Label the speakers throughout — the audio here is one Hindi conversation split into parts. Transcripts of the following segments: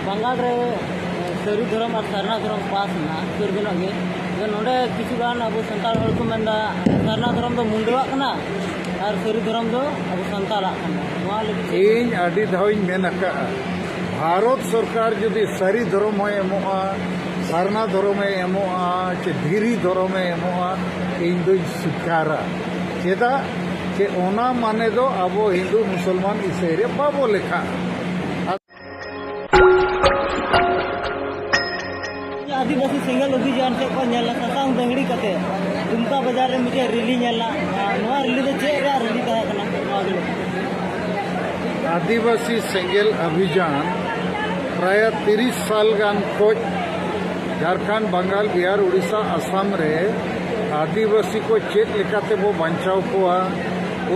Speaker 1: बंगाल रे सारी धर्म और सरना धर्म पास ना सुर दिनों के नोडे किचुगान अब संताल हड़ को मेंदा सरना धर्म दो मुंडवा कना और सारी धर्म दो अब संताला कना
Speaker 2: इन आदि धाविन मेनका भारत सरकार जदि सारी धर्म है एमोआ सरना धर्म है एमोआ चे धीरी धर्म है एमोआ इन दो स्वीकारा चेदा के ओना माने दो अब हिंदू मुसलमान इसे बाबो लेखा
Speaker 1: आदिवासी सिंगल अभियान से को नेला सासांग दंगड़ी कते दुमका बाजार रे मिटे रिली नेला नवा रिली दो चे रे रिली कहा कना
Speaker 2: आदिवासी सिंगल अभियान प्राय 30 साल गान खोज झारखंड बंगाल बिहार उड़ीसा असम रे आदिवासी को चेक लेकाते वो बंचाव कोआ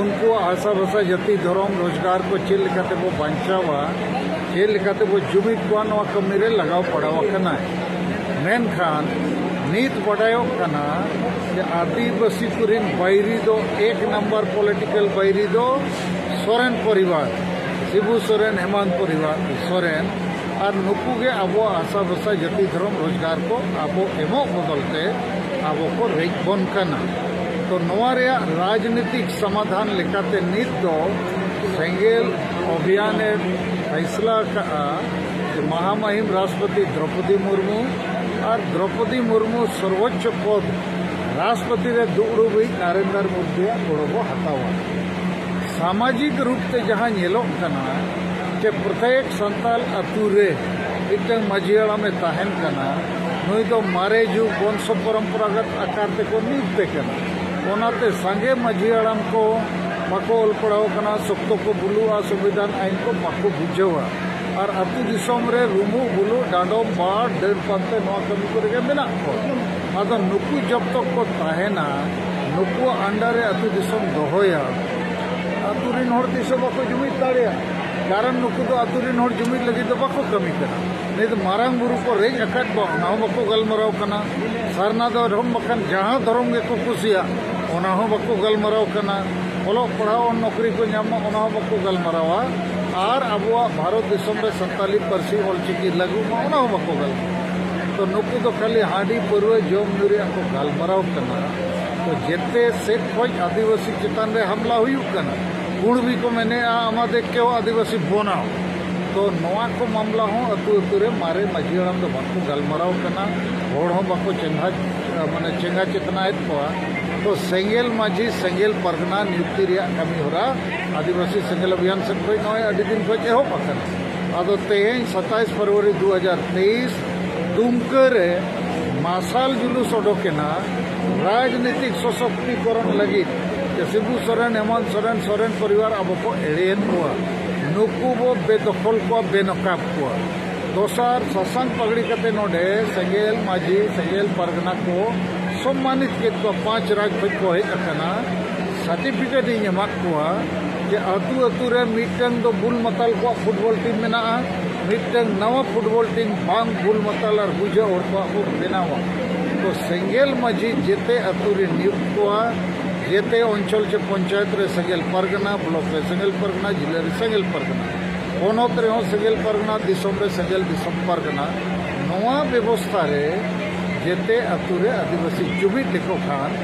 Speaker 2: उनको आशा भाषा जाति धर्म रोजगार को चेक लेकाते वो बंचावा चेक लेकाते वो जुमित को नवा कमी रे लगाव पड़ावा कना मेनखान नीत बड़ायो कना जे आदिवासी कुरिन बैरी दो एक नंबर पॉलिटिकल बैरी दो सोरेन परिवार शिबू सोरेन हेमंत परिवार सोरेन और नुकू के अब आशा भाषा जाति धर्म रोजगार को अब एमो बदलते अब को रेज बन कना तो नवा रे राजनीतिक समाधान लेकाते नीत दो सेंगेल अभियान फैसला का महामहिम राष्ट्रपति द्रौपदी मुर्मू और द्रौपदी मुर्मू सर्वोच्च पद राष्ट्रपति रे दुड़ुबी नरेंद्र मोदी गोड़ो हतावा सामाजिक रूप से जहाँ नेलोग कना के प्रत्येक संताल अतु रे एक मजियाड़ा में तहन कना नुई दो मारे जुग वंश परंपरागत आकार ते को नीते कना ओनाते संगे मजियाड़ा को बाको ऑल पढ़ाओ कना सख्तो को बुलुआ संविधान आईन को बाको बुझेवा और अतु दिसोम रे रुमु बुलु डांडो बाड़ डेढ़ पंते नवा कमी करे मेना को आदो नुकु जब तक को ताहेना नुकु अंडर रे अतु दिसोम दोहोया अतु रिन हर दिसो बाको जुमित दाड़िया कारण नुकु तो अतु रिन हर जुमित लगी तो बाको कमी करा नहीं तो मारांग बुरु को रेज अकट बा ना बाको गलमराव कना सरना दो धर्म बकन जहां धर्म के को कुसिया ओना हो बाको गलमराव कना बोलो पढ़ाओ नौकरी को नाम ओना हो बाको गलमरावा और अब भारत देशम रे संताली परसी ऑलचिकी लगू ओना हो बाको गल तो नुकु तो खाली हाडी पुरवे जोम नुरी को गलमराव कना तो जेते से खोज आदिवासी चितान रे हमला हुई कना गुण भी को मैंने आमादे के आदिवासी बनाओ तो नवा को मामला हो अतु अतु रे मारे मजियाम दो बाको गलमराव कना होड़ हो बाको चेंगा माने चेंगा चेतना है तो सेंगेल माझी सेंगेल परगना नियुक्ति रे कमी होरा आदिवासी सेंगेल अभियान से कोई नय अडी दिन को एहो पकन आदो तेहें 27 फरवरी 2023 दुमकर मासाल जुलूस ओडोकेना राजनीतिक सशक्तिकरण लगी शिबू सोरेन हेमंत सोरेन सोरेन परिवार अब को एड़ेन हुआ नुकु वो बेदखल को बेनकाब हुआ दोसार सशंग पगड़ी कते नोडे सेंगेल माझी सेंगेल परगना को सम्मानित के 5 राज्य को हेकना सर्टिफिकेट इमाक को जे अतु अतु रे मिटन दो बुल मतल को फुटबॉल टीम मेना मिटन नवा फुटबॉल टीम बांग बुल मतल और बुझे और को बनावा तो सेंगेल माझी जेते अतु रे नियुक्त को जेते अंचल से पंचायत रे सेंगेल परगना ब्लॉक रे सेंगेल परगना जिले रे सेंगेल परगना पोनत रे हो सेंगेल परगना दिसम रे सेंगेल दिसम परगना नवा व्यवस्था रे जेते अतु रे आदिवासी जुमित लेको खान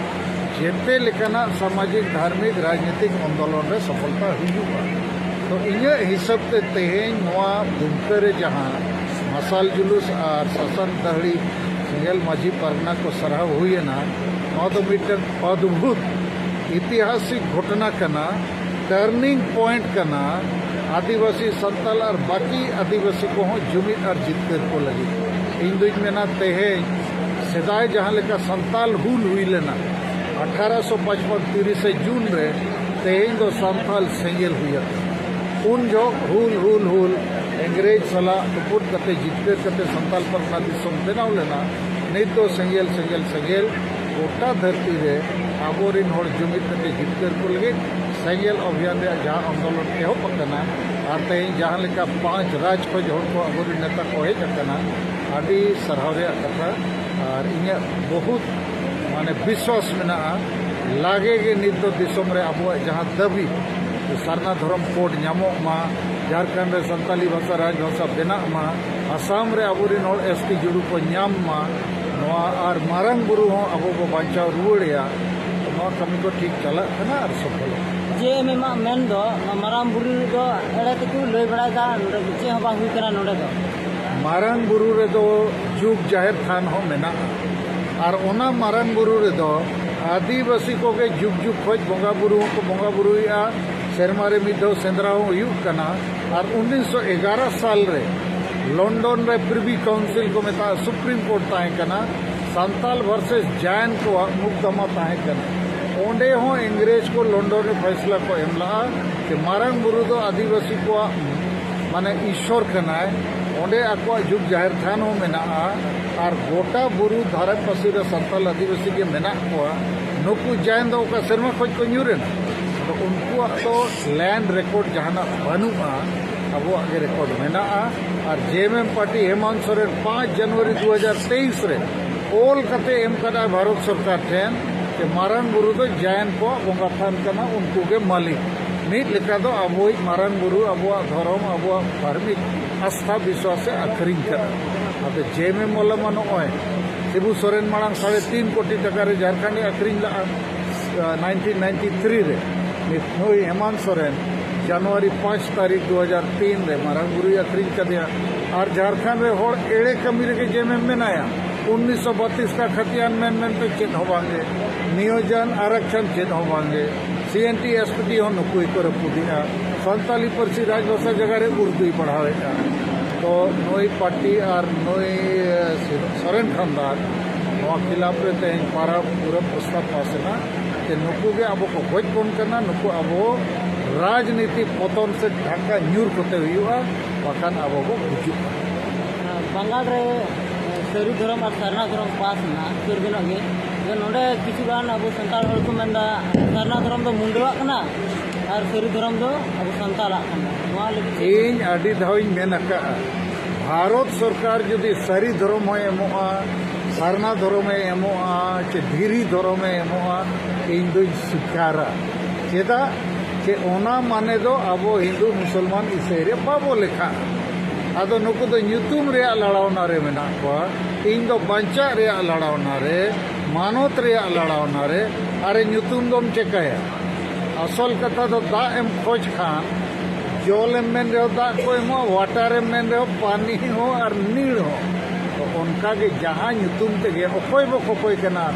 Speaker 2: जेते लेकाना सामाजिक धार्मिक राजनीतिक आंदोलन रे सफलता हुआ तो इन्हें हिसाब ते तेहें नवा दुमका रे जहाँ मसाल जुलूस और शासन दहड़ी सेंगेल माझी परगना को सराह हुई ना तो मिटन अद्भुत ऐतिहासिक घटना कना टर्निंग पॉइंट कना आदिवासी संताल और बाकी आदिवासी को जुमित और जितकर को लगी इन दुई मेना तेहें सेदाय जहाँ लेका संताल हुल हुई लेना 1855 30 जून रे तेहें दो संताल सेंगेल हुई उन जो हुल हुल हुल अंग्रेज सला टुपुट कते जितकर कते संताल परगना दिसम बेनाव लेना नहीं तो सेंगेल सेंगेल सेंगेल गोटा धरती रे आबोरिन होड़ जुमित कते जितकर को लगे सेंगेल अभियान रे जहाँ आंदोलन एहब कना और तेहें जहाँ लेका 5 राज्य खोज होड़ को आबोरिन नेता को हेज कना आदि सरहाव रे कथा और इन्हें बहुत माने विश्वास मेना लागे गे नित दिसम रे अब जहाँ दाबी सरना धर्म कोड नामोग मा झारखंड रे संताली भाषा राजभाषा बेना मा आसाम रे अबोरिन होड़ एसटी जुड़ू को नाम मा नोआ आर मारंग बुरु हो अबो को बांचाव रुवड़िया नोआ कमी को ठीक चला कना आर सफल
Speaker 1: जे एम मा मेन दो माराम बुरु दो एड़े तकु लई बड़ा दा नोडे जे हबा हुई करा नोडे दो
Speaker 2: मारंग बुरु रे दो जुग जाहिर थान हो मेना और ओना मारंग बुरु रे दो आदिवासी को के जुग जुग खोज बोंगा बुरु को बोंगा बुरुया सेरमा रे मिद सेंद्रा हो हुई कना और 1911 साल रे लंडन रे प्रिवी काउंसिल को मेता सुप्रीम कोर्ट ताहे कना संताल वर्सेस जैन को मुकदमा ताहे कना ओंडे हो अंग्रेज को लंडन रे फैसला को एमला कि मारंग बुरु दो आदिवासी को माने ईश्वर कना ओंडे आको जुग जाहिर थान हो मेना और गोटा बुरु धारे पासी रे संताल आदिवासी के मेना को नुकु जैन दो का सेरमा खोज को न्यूरेना तो उनको तो लैंड रिकॉर्ड जहाना बनुआ अब आगे रिकॉर्ड मेना और जेएमएम पार्टी हेमंत सोरेन 5 जनवरी 2023 रे ओल कते एम कदा भारत सरकार ठेन के मारंग बुरु तो जैन को बोंगा थान कना उनको के मालिक मीट लेका दो अब मारंग बुरु अब धर्म अब धार्मिक आस्था विश्वास से अखरिंग करा अब जेएमएम वाला मानो शिबू सोरेन मांग 3.5 कोटी टका रे झारखंड अखरिंग ला 1993 रे नई हेमंत सोरेन जनवरी 5 तारीख 2003 रे मारंग बुरु अखरिंग कर दिया और झारखंड रे होड़ एड़े कमी रे जेएमएम मेनाया 1932 का खतियान मेन पे चेत होवांगे नियोजन आरक्षण चेत होवांगे सीएनटी एसपीटी हो नुकुई को रपुदिया संताली परसी राजभाषा जगह रे उर्दू पढ़ावेगा तो नई पार्टी और नई सोरेन खानदान खिलाफ रे तेज पारा पूरा प्रस्ताव पासना कि नुकु के अब को गोज बन करना नुकु अब राजनीति पतन से ढाका न्यूर कोते हुआ बाखान अब को बुझु
Speaker 1: बंगाल रे सेरु धर्म और सरना धर्म पास ना सुरगनो गे नोडे किछुगान अब संताल हर को मेंदा सरना धर्म दो मुंडवा कना और सेरु धर्म दो अब संताला कना नोआ लगी
Speaker 2: इन आदि धाविन मेनका भारत सरकार जदि सारी धर्म हो एमोआ सरना धर्म एमोआ चे धीरी धर्म एमोआ इन दो स्वीकारा चेदा che ona mane do abo Hindu Musalman isere babo lekha ado nuku do nyutum rea ladauna re mena ko ing do bancha rea ladauna re manot rea ladauna re are nyutum dom chekaya asol katha do da em khoj khan jol em men re da ko emo water em men re pani ho ar nil ho to onka ge jaha nyutum te ge okoy bo kokoy kana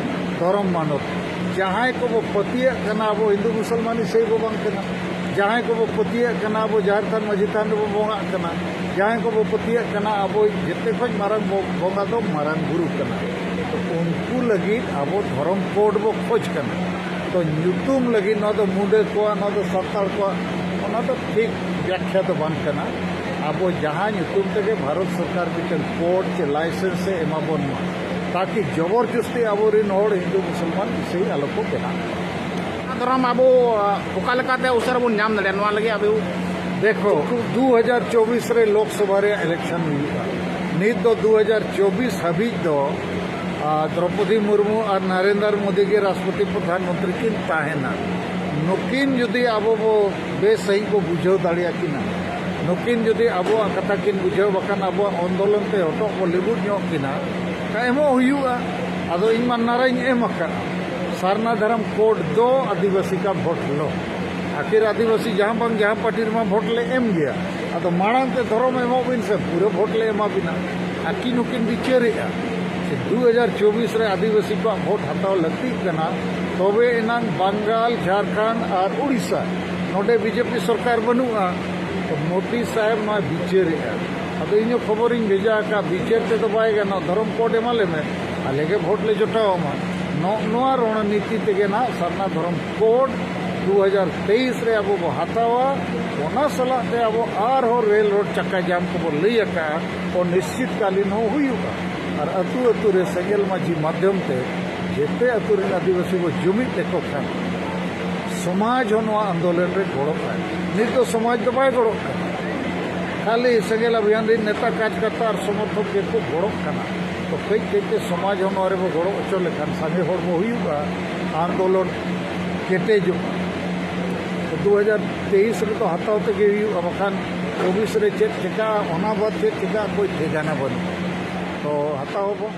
Speaker 2: dorom manot जहाँ को वो पतिया कना वो हिंदू मुसलमानी से वो बंग कना जहाँ को वो पतिया कना वो झारखंड मजितान वो बोंगा कना जहाँ को वो पतिया कना अब जितने खोज मारंग बोंगा तो मारंग गुरु कना तो उनको लगी अब धर्म कोड वो खोज कना तो न्यूतुम लगी न तो मुंडे को न तो सत्तार को न तो ठीक व्याख्या तो बंद कना अब जहाँ न्यूतुम तक भारत सरकार मिटन कोड से लाइसेंस से एमा बन ताकि जबरदस्ती अब हिंदू मुसलमान से आलो को बेना
Speaker 3: धर्म अब ओकालकाते उसर बन नाम दड़े नवा लगे अब
Speaker 2: देखो 2024 रे लोकसभा रे इलेक्शन हुआ नित दो 2024 हाबिज दो द्रौपदी मुर्मू और नरेंद्र मोदी के राष्ट्रपति प्रधानमंत्री किन ताहेना नुकिन जुदी अब वो बेसही को बुझाव दाड़िया किना नुकिन जुदी अब कथा किन बुझाव बकान अब आंदोलन ते हटो को लिबुड ᱧᱚᱜ किना एमो हुआ अदो इन माननाराइन एम सरना धर्म कोड दो आदिवासी का वोट लो आखिर आदिवासी जहाँ पार्टी में वोट ले एम गया अदो मांग ते धर्म एमो बिन से पूरे वोट ले एमा बिना आकिन उकिन बिचारे 2024 रे आदिवासी को वोट हटाव लगती कना तबे एनान बंगाल झारखंड और उड़ीसा नोडे बीजेपी सरकार बनुआ तो मोदी साहेब ना बिचारे अब इन खबर भेजा का विचार ते तो बाय गना धर्म कोड एमाले में आले के वोट ले जोटावा नोआ रणनीति तेगे ना सरना धर्म कोड 2023 रे अब हतावा ओना सला ते अब आर हो रेल रोड चक्का जाम को लई का और निश्चित कालीन हो हुआ और अतु अतु रे संगेल माझी माध्यम ते जेते अतु रे आदिवासी को जुमित लेको खान समाज होनो आंदोलन रे गोड़ो का नित तो समाज तो बाय गोड़ो खाली संगेल अभियान रे नेता कार्यकर्ता और समर्थक के को गोड़ो खाना तो कई कई समाज होनो रे वो गोड़ो अचो लेखान संगे होड़ मो हुआ आंदोलन केटे जो 2023 रे तो हताव ते गे बखान ओबीसी रे चेक चिका ओना बात चेक चिका कोई ठिकाना बन तो हताओ बो